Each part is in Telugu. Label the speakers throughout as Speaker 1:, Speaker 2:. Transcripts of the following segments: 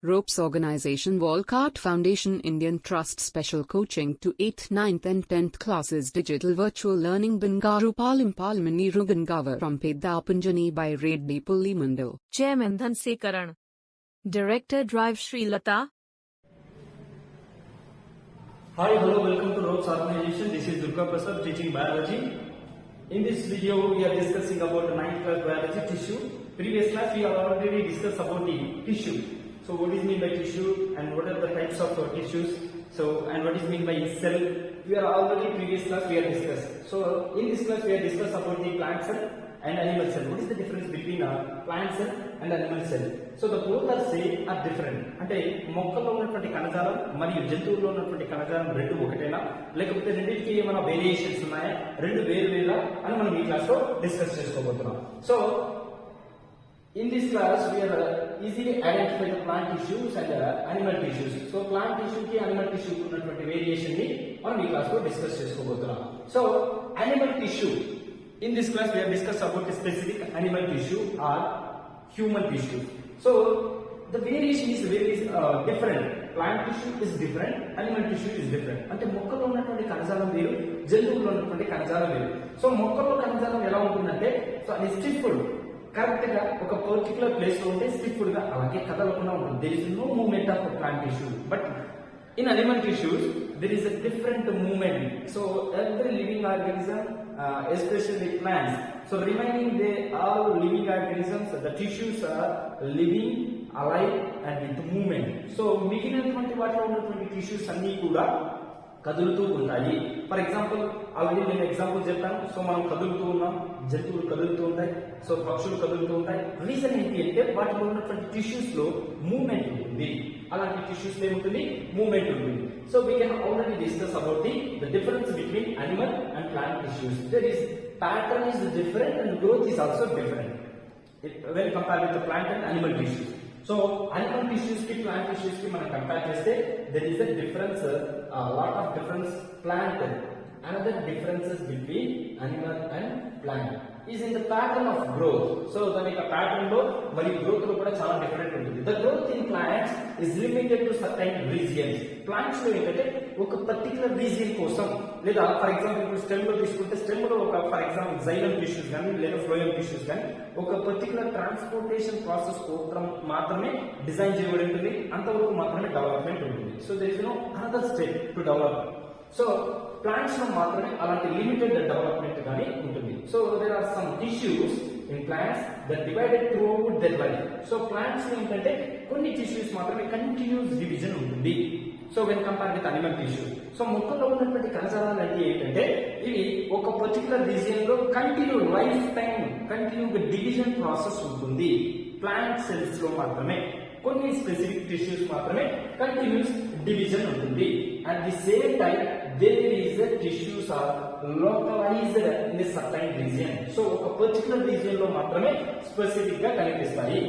Speaker 1: Ropes Organization Walcott Foundation Indian Trust Special Coaching to 8th, 9th and 10th Classes Digital Virtual Learning Bangaru Palimani Rugangavar from Pedapanjani by Reddy Pulli Mandal.
Speaker 2: Chairman Dhansekaran. Director Drive Sri Lata.
Speaker 3: Hi, hello, welcome to Ropes Organization. This is Durga Prasad teaching biology. In this video, we are discussing about the 9th class biology tissue. Previous class, we have already discussed about the tissue. So, what is meant by tissue and what are the types of tissues? So, and what is meant by cell? We are already previous class we have discussed. So, in this class, we have discussed about the plant cell and animal cell. What is the difference between a plant cell and animal cell? So the both are same are different. అంటే మొక్కల్లో ఉన్నటువంటి కణజాలం మరియు జంతువుల్లో ఉన్నటువంటి కణజాలం రెండు ఒకటేనా లేకపోతే రెండింటికి ఏమైనా వేరియేషన్స్ ఉన్నాయా రెండు వేరు వేరా అని మనం ఈ క్లాస్ లో డిస్కస్ చేసుకోబోతున్నాం. So in this class we are easily identify the plant tissues and animal tissues. So plant tissue ki animal tissue ki ఉన్నటువంటి వేరియేషన్ ని మనం ఈ క్లాస్ లో డిస్కస్ చేసుకోబోతున్నాం. So animal tissue, in this class we have discussed about the specific animal tissue or human tissue. So the variation is very different. Plant tissue is different, animal tissue is different. అంటే మొక్కలో ఉన్నటువంటి కణజాలం వేరు, జంతువుల్లో ఉన్నటువంటి కణజాలం వేరు. సో మొక్కలో కణజాలం ఎలా ఉంటుందంటే సో అది స్టిఫ్డ్, కరెక్ట్ గా ఒక పర్టికులర్ ప్లేస్ లో ఉంటే స్టిఫ్డ్ గా అలాగే కదలకుండా ఉంటుంది. There is no movement of plant tissue. But in animal tissues there is a different movement. So every living organism, especially plants, so remaining they all living organisms, the tissues are living, alive and with movement. So మిగిలినటువంటి వాటిలో ఉన్నటువంటి టిష్యూస్ అన్ని కూడా కదులుతూ ఉంటాయి. ఫర్ ఎగ్జాంపుల్ ఆల్రెడీ నేను ఎగ్జాంపుల్ చెప్పాను. సో మనం కదులుతూ ఉన్నాం, జంతువులు కదులుతూ ఉంటాయి, సో పక్షులు కదులుతూ ఉంటాయి. రీజన్ ఏంటి అంటే వాటిలో ఉన్నటువంటి టిష్యూస్ లో మూవ్మెంట్ ఉంటుంది. అలాంటి టిష్యూస్ లో ఏముంటుంది, మూవ్మెంట్ ఉంటుంది. So we can already discuss about the difference between animal and plant tissues. There is pattern is different and growth is also different when compare with plant and animal tissues. So animal tissues కి ప్లాంట్ టిష్యూస్ కి మనం కంపేర్ చేస్తే there is a difference, lot of difference. Plant another differences between animal and plant is in the pattern of growth. So దాని యొక్క ప్యాటర్న్ లో మరియు గ్రోత్ లో కూడా చాలా డిఫరెంట్ ఉంటుంది. The growth in plants is limited to certain regions. Plants లో ఏంటంటే ఒక పర్టికులర్ రీజియన్ కోసం, లేదా ఫర్ ఎగ్జాంపుల్ ఇప్పుడు స్టెమ్ లో తీసుకుంటే స్టెమ్ లో ఒక ఫర్ ఎగ్జాంపుల్ జైలం టిష్యూస్ కానీ లేదా ఫ్లోయం టిష్యూస్ కానీ ఒక పర్టికులర్ ట్రాన్స్పోర్టేషన్ ప్రాసెస్ కోసం మాత్రమే డిజైన్ చేయబడి ఉంటుంది. అంతవరకు మాత్రమే డెవలప్మెంట్ ఉంటుంది. So there is no another step to develop. So plants లో మాత్రమే అలాంటి లిమిటెడ్ డెవలప్మెంట్ గానీ ఉంటుంది. So there are some tissues in plants that divided throughout their life. So plants లో ఏంటంటే కొన్ని టిష్యూస్ మాత్రమే కంటిన్యూస్ డివిజన్ ఉంటుంది. So when compare with animal tissue. So మొక్కల్లో ఉన్నటువంటి కణజాలాలు అంటే ఏంటంటే ఇవి ఒక పర్టికులర్ రీజియన్ లో కంటిన్యూ లైఫ్ టైం కంటిన్యూగా డివిజన్ ప్రాసెస్ ఉంటుంది. ప్లాంట్ సెల్స్ లో మాత్రమే కొన్ని స్పెసిఫిక్ టిష్యూస్ మాత్రమే కంటిన్యూస్ డివిజన్ ఉంటుంది. At the same time there is a tissues are localized in a certain region. So ఒక పర్టికులర్ రీజియన్ లో మాత్రమే స్పెసిఫిక్ గా కనిపిస్తాయి.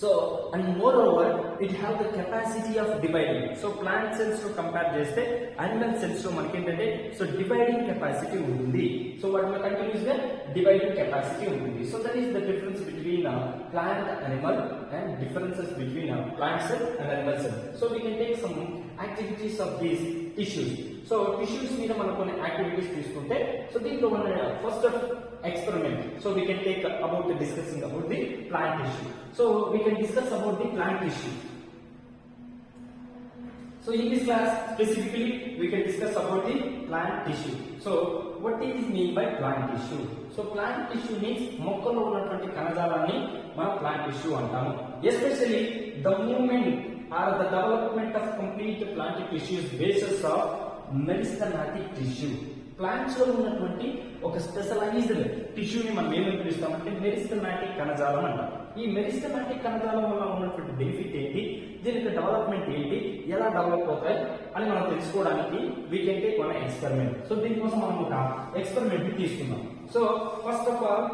Speaker 3: So and moreover it have the capacity of dividing. So plant cells to compare చేస్తే animal cells లో మనకి ఏంటంటే సో dividing capacity ఉంటుంది. సో వాటిలో కంటిన్యూస్ గా dividing capacity ఉంటుంది. So that is the difference between plant animal and differences between plant cell and animal cell. So we can take some activities of these tissues. So tissues మీద మనం కొన్ని యాక్టివిటీస్ తీసుకుంటే సో దీంట్లో మన first experiment. So we can take about the discussing about the plant tissue. So we can discuss about the plant tissue. So in this class specifically we can discuss about the plant tissue. So what is mean by plant tissue? So plant tissue means మొక్కలో ఉన్నటువంటి కణజాలాన్ని మనం plant tissue అంటాము. Especially the movement or the development of complete plant tissue is basis of meristematic tissue. Plants లో ఉన్నటువంటి ఒక స్పెషలైజ్డ్ టిష్యూని మనం ఏమని పిలుస్తామంటే మెరిస్టమాటిక్ కణజాలం అంటాం. ఈ మెరిస్టమాటిక్ కణజాలం వల్ల ఉన్నటువంటి బెనిఫిట్ ఏంటి, దీనికి డెవలప్మెంట్ ఏంటి, ఎలా డెవలప్ అవుతాయి అని మనం తెలుసుకోవడానికి we can take one experiment. So దీనికోసం మనం ఒక ఎక్స్పెరిమెంట్ ని తీసుకుందాం. So first of all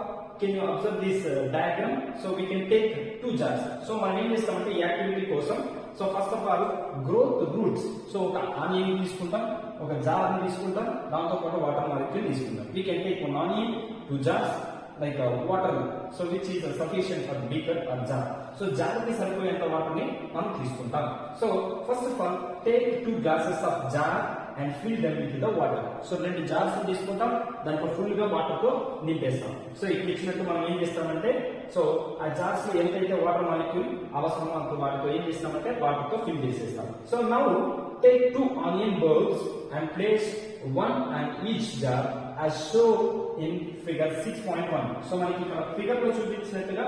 Speaker 3: can you observe this diagram. So we can take 2 jars. So మనం ఏం చేస్తామంటే ఈ యాక్టివిటీ కోసం so first of all growth roots. So ఒక ఆనియన్ తీసుకుంటాం, ఒక జార్ తీసుకుంటాం, దాంతో పాటు వాటర్ మాలిక్యూల్ తీసుకుంటాం. We can take 1 onion, 2 jars, like water, so which is sufficient for beaker or jar. So jar ki సరిపోయేంత వాటర్ ని మనం తీసుకుంటాం. So first of all, take 2 glasses of jar and fill them with the water. So రెండు జార్స్ తీసుకుంటాం, దాంట్లో ఫుల్ గా వాటర్ తో నింపేస్తాం. సో ఇక్కడ ఇచ్చినట్టు మనం ఏం చేస్తామంటే, సో ఆ జార్స్ లో ఎంతైతే వాటర్ మాలిక్యూల్ అవసరమో అంత వాటితో ఏం చేస్తామంటే వాటర్ తో ఫిల్ చేసేస్తాం. So now take 2 onion bulbs and place one and each jar as shown in figure 6.1. So మనకి ఇక్కడ ఫిగర్ లో చూపించినట్టుగా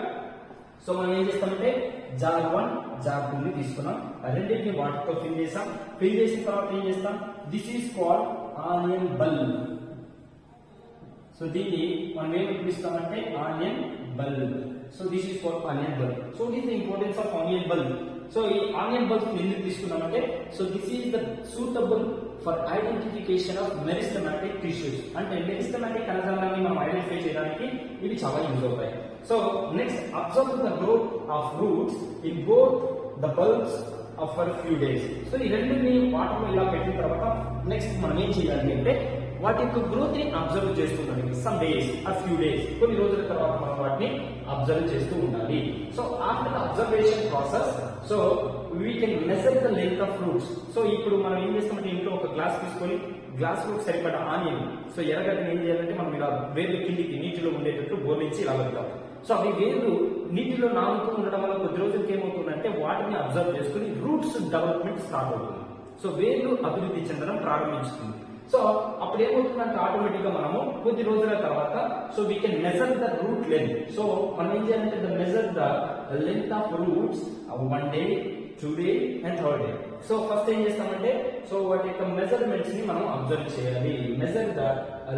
Speaker 3: సో మనం ఏం చేస్తామంటే జార్ 1 జార్ 2 ని తీసుకున్నాం, రెండింటిని వాటర్ తో ఫిల్ చేసాం. ఫిల్ చేసిన తర్వాత ఏం చేస్తాం, this is called onion bulb. So దీన్ని మనం ఏం పిలుస్తామంటే onion bulb. So this is called onion bulb. So this the importance of onion bulb. So ఈ ఆనియన్ బల్బ్ ఎందుకు తీసుకున్నామంటే, so this is the suitable for identification of meristematic tissues. అంటే మెరిస్టమాటిక్ కణజాలాన్ని మనం ఐడెంటిఫై చేయడానికి ఇవి చాలా యూజ్ అవుతాయి. So next, observe the growth of roots in both the bulbs for few days. So ఈ రెండుని వాటర్ ఇలా పెట్టిన తర్వాత నెక్స్ట్ మనం ఏం చేయాలి అంటే వాటి యొక్క గ్రోత్ ని అబ్జర్వ్ చేస్తుండాలి. Some days or few days, కొన్ని రోజుల తర్వాత మనం వాటిని అబ్జర్వ్ చేస్తూ ఉండాలి. So after the observation process, so we can measure the length of roots. So ఇప్పుడు మనం ఏం చేస్తామంటే ఇంట్లో ఒక గ్లాస్ తీసుకొని గ్లాస్ లో సరిపడా ఆనియన్, సో ఎర్రగడ్డని ఏం చేయాలంటే మనం ఇలా వేర్లు కిందికి నీటిలో ఉండేటట్టు బోర్లించి ఇలా పెడతాం. సో అవి వేర్లు నీటిలో నానుతూ ఉండడం వల్ల కొద్ది రోజులకి ఏమవుతుందంటే వాటిని అబ్జర్వ్ చేసుకుని రూట్స్ డెవలప్మెంట్ స్టార్ట్ అవుతుంది. సో వేర్లు అభివృద్ధి చెందడం ప్రారంభించుతుంది. సో అప్పుడు ఏమవుతుందంటే ఆటోమేటిక్ గా మనము కొద్ది రోజుల తర్వాత so we can measure the route length. So మనం ఏం చేయాలంటే measure the length of roots 1 day, 2 day and 3rd day. So first ఏం చేస్తామంటే సో వాటి యొక్క మెజర్మెంట్స్ ని మనం అబ్జర్వ్ చేయాలి. Measure the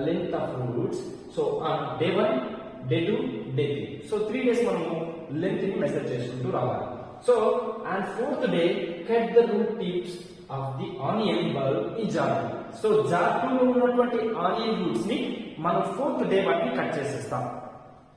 Speaker 3: length of roots. So day 1, day 2, day 3. So 3 days మనము లెంత్ ని మెజర్ చేసుకుంటూ రావాలి. So and 4th day cut the root tips of the onion bulb in jar 2. So jar 2 లో ఉన్నటువంటి ఆనియన్ రూట్స్ ని మనం 4th day వాటిని కట్ చేసేస్తాం.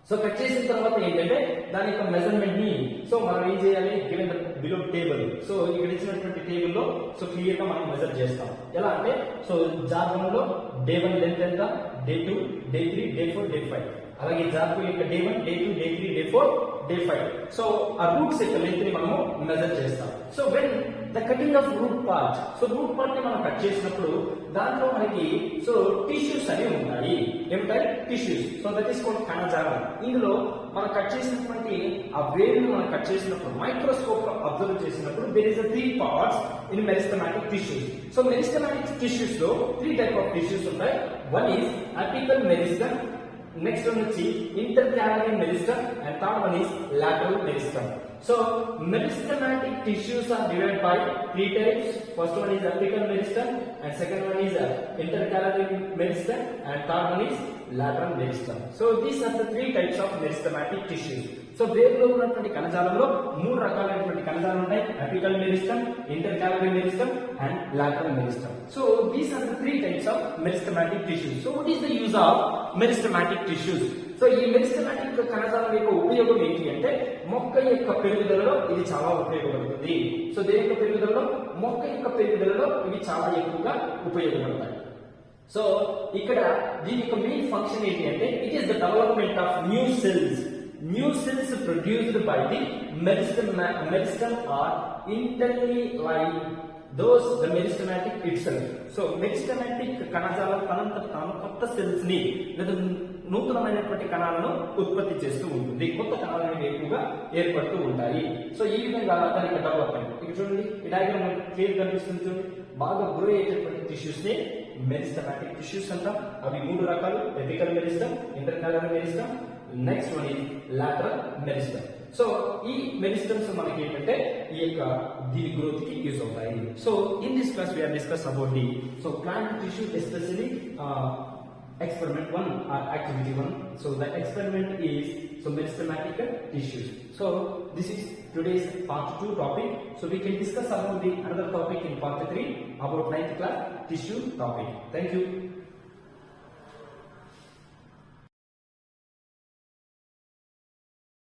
Speaker 3: సో కట్ చేసిన తర్వాత ఏంటంటే దాని యొక్క మెజర్మెంట్ ని సో మనం ఏం చేయాలి, గివెన్ బిలో టేబుల్. సో ఇక్కడ ఇచ్చినటువంటి టేబుల్ లో సో క్లియర్ గా మనం మెజర్ చేస్తాం. ఎలా అంటే సో జార్ 1 లో డే 1 లెంత్ ఎంత, డే 2, డే 3, డే 4, డే 5. అలాగే జార్ 2 యొక్క day 1, day 2, day 3, day 4, day 5. So ఆ రూట్స్ యొక్క లెంత్ ని మనము మెజర్ చేస్తాం. So when the cutting of root part, so root part ని మనం కట్ చేసినప్పుడు దాంట్లో మనకి సో టిష్యూస్ అనేవి ఉంటాయి. ఏమిటాయి tissues. So that is called కణజాలం. ఇందులో మనం కట్ చేసినటువంటి ఆ వేరును మనం కట్ చేసినప్పుడు మైక్రోస్కోప్ లో అబ్జర్వ్ చేసినప్పుడు there is 3 parts in meristematic tissues. So meristematic tissues లో 3 type of టిష్యూస్ ఉంటాయి. One is apical meristem, next one వచ్చి intercalary meristem and third one is lateral meristem. So meristematic tissues are divided by 3 types. First one is apical meristem and second one is intercalary meristem and third one is lateral meristem. So these are the 3 types of meristematic tissues. So వేర్లో ఉన్నటువంటి కణజాలంలో 3 రకాలైనటువంటి కణజాలం ఉంటాయి. Apical meristem, intercalary meristem and lateral meristem. So these are the 3 types of meristematic tissues. So what is the use of meristematic tissues? So ఈ మెరిస్టమాటిక్ కణజాలం యొక్క ఉపయోగం ఏంటి అంటే మొక్క యొక్క పెరుగుదలలో ఇది చాలా ఉపయోగపడుతుంది. సో దేని యొక్క పెరుగుదలలో, మొక్క యొక్క పెరుగుదలలో ఇవి చాలా ఎక్కువగా ఉపయోగపడతాయి. సో ఇక్కడ దీని యొక్క మెయిన్ ఫంక్షన్ ఏంటి అంటే it is the development of new cells. New cells produced by the meristem are internally lying those the meristematic itself. So meristematic కణజాలం తనంతట తాను కొత్త సెల్స్ ని లేదా నూతనమైనటువంటి కణాలను ఉత్పత్తి చేస్తూ ఉంటుంది. కొత్త కణాలను ఎక్కువగా ఏర్పడుతూ ఉంటాయి. సో ఈ విధంగా దాని యొక్క డెవలప్మెంట్ ఇక్కడ చూడండి, ఈ డయాగ్రామ్ క్లియర్ కనిపిస్తుంది చూడండి. బాగా గ్రో అయ్యేటటువంటి టిష్యూస్ ని మెరిస్టమాటిక్ టిష్యూస్ అంటాం. అవి 3 రకాలు: apical meristem, intercalary meristem, next one is lateral meristem. So ఈ మెరిస్టమ్స్ మనకి ఏంటంటే ఈ యొక్క దీని గ్రోత్ కి యూజ్ అవుతాయి. So in this class we are discuss about the so plant tissue, especially experiment 1 or activity 1. So the experiment is so meristematic tissues. So this is today's part 2 topic. So we can discuss about the another topic in part 3 about 9th class tissue topic. Thank you.